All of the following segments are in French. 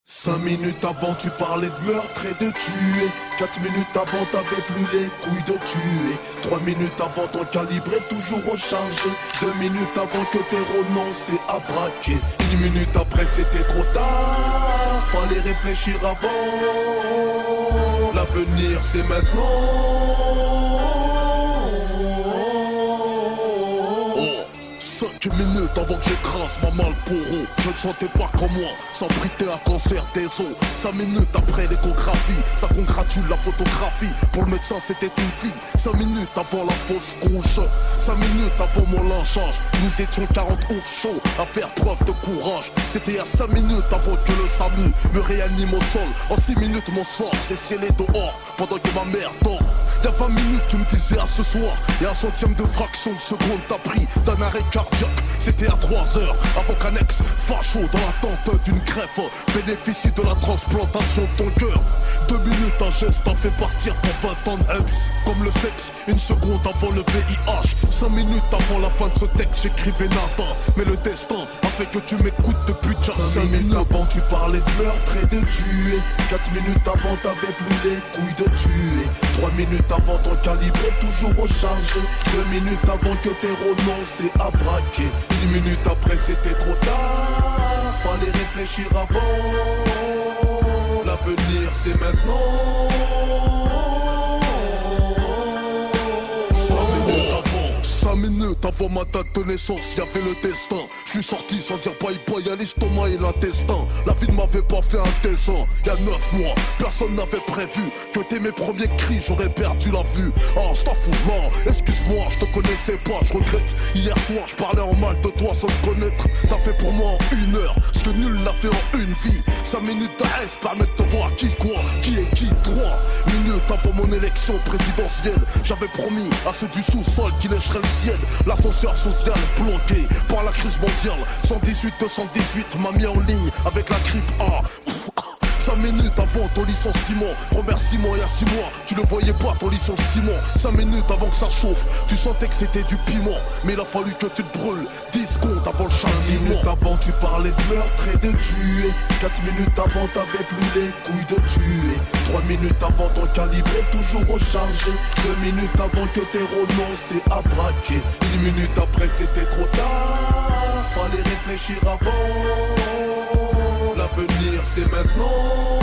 5 minutes avant tu parlais de meurtre et de tuer. 4 minutes avant t'avais plus les couilles de tuer. 3 minutes avant ton calibre est toujours rechargé. 2 minutes avant que t'aies renoncé à braquer. 1 minute après c'était trop tard, fallait réfléchir avant. L'avenir c'est maintenant. 5 minutes avant que j'écrase ma Malboro. Je ne sentais pas comme moi, sans briter un cancer des os. 5 minutes après l'échographie, ça congratule la photographie. Pour le médecin c'était une fille. 5 minutes avant la fausse couche. 5 minutes avant mon lynchage, nous étions 40 ouf chauds à faire preuve de courage. C'était à 5 minutes avant que le SAMU me réanime au sol. En 6 minutes mon sort s'est scellé dehors pendant que ma mère dort. Y'a 20 minutes tu me disais à ce soir, et un centième de fraction de seconde t'as pris d'un arrêt cardiaque. C'était à 3 heures avant qu'un ex facho dans l'attente d'une greffe bénéficie de la transplantation de ton cœur. 2 minutes un geste t'a fait partir pour 20 ans de EPS. Comme le sexe, 1 seconde avant le VIH. 5 minutes avant la fin de ce texte j'écrivais nada, mais le destin a fait que tu m'écoutes depuis déjà 5 minutes avant tu parlais de meurtre et de tuer. 4 minutes avant t'avais plus les couilles de tuer. 3 minutes avant ton calibre est toujours rechargé. 2 minutes avant que t'aies renoncé à braquer. 1 minute après c'était trop tard, fallait réfléchir avant. L'avenir c'est maintenant. 5 minutes avant ma date de naissance, y'avait le destin. Je suis sorti sans dire bye bye à l'estomac et l'intestin. La vie ne m'avait pas fait un dessin. Y'a 9 mois, personne n'avait prévu que dès mes premiers cris j'aurais perdu la vue. Ah, je t'en fous, non, excuse-moi, je te connaissais pas, je regrette. Hier soir, je parlais en mal de toi sans te connaître. T'as fait pour moi en 1 heure ce que nul n'a fait en une vie. 5 minutes à S permettent de voir qui quoi, qui est qui. 3 minutes avant mon élection présidentielle, j'avais promis à ceux du sous-sol qui lècheraient le ciel. L'ascenseur social bloqué par la crise mondiale. 118-218 m'a mis en ligne avec la grippe A. 5 minutes avant ton licenciement, remerciement il y a 6 mois, tu ne voyais pas ton licenciement. 5 minutes avant que ça chauffe, tu sentais que c'était du piment, mais il a fallu que tu te brûles. 10 secondes avant le châtiment. 5 minutes avant tu parlais de meurtre et de tuer. 4 minutes avant t'avais plus les couilles de tuer. 3 minutes avant ton calibre est toujours rechargé. 2 minutes avant que t'aies renoncé à braquer. 1 minute après c'était trop tard, fallait réfléchir avant. L'avenir c'est maintenant.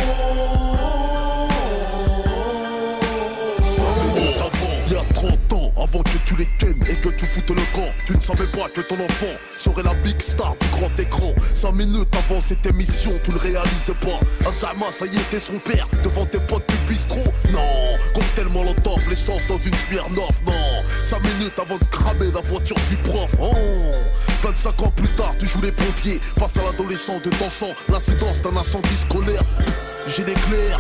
5 minutes avant, il y a 30 ans, avant que tu les kennes et que tu foutes le camp, tu ne savais pas que ton enfant serait la big star du grand écran. 5 minutes avant cette émission, tu ne réalisais pas. Azama, ça y était son père, devant tes potes du bistrot. Non, cocktail molotov, l'essence dans une Smirnoff. Non, 5 minutes avant de cramer la voiture du prof. Oh, 25 ans plus tard, tu joues les pompiers face à l'adolescent de ton sang. L'incidence d'un incendie scolaire, j'ai l'éclair.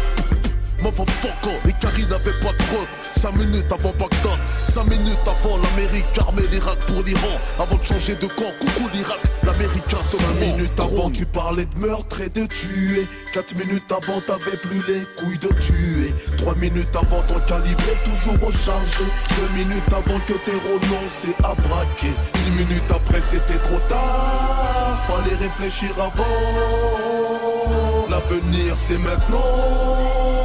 Motherfucker, les caries n'avaient pas de preuves. 5 minutes avant Bagdad, 5 minutes avant l'Amérique armée l'Irak pour l'Iran. Avant de changer de camp, coucou l'Irak, l'Américain se 5 minutes avant tu parlais de meurtre et de tuer. 4 minutes avant t'avais plus les couilles de tuer. 3 minutes avant ton calibre est toujours rechargé. 2 minutes avant que t'aies renoncé à braquer. 1 minute après c'était trop tard, fallait réfléchir avant. L'avenir c'est maintenant.